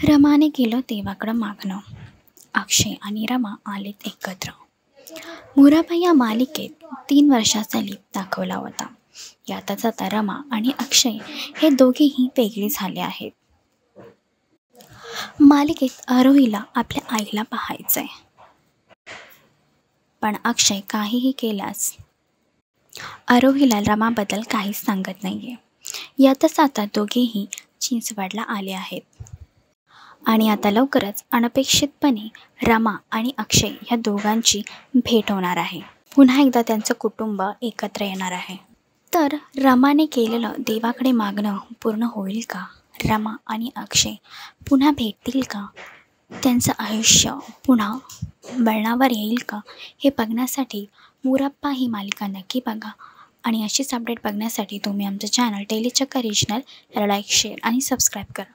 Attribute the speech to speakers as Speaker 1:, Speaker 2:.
Speaker 1: रमाने केलं देवाकडं मागणं. अक्षय आणि रमा आलेत एकत्र. मुराबाई या मालिकेत 3 वर्षाचा लीप दाखवला होता. यातच आता रमा आणि अक्षय हे दोघेही वेगळे झाले आहेत. मालिकेत आरोहीला आपल्या आईला पाहायचंय, पण अक्षय काहीही केल्यास आरोहीला रमाबद्दल काहीच सांगत नाहीये. यातच आता दोघेही चिंचवडला आले आहेत आणि आता लवकरच अनपेक्षितपणे रमा आणि अक्षय ह्या दोघांची भेट होणार आहे. पुन्हा एकदा त्यांचं कुटुंब एकत्र येणार आहे. तर रमाने केलेलं देवाकडे मागणं पूर्ण होईल का? रमा आणि अक्षय पुन्हा भेटतील का? त्यांचं आयुष्य पुन्हा वळणावर येईल का? हे बघण्यासाठी मुराब्बा ही मालिका नक्की बघा. आणि अशीच अपडेट बघण्यासाठी तुम्ही आमचं चॅनल डेली चक्कर रिजनल लाईक, शेअर आणि सबस्क्राईब करा.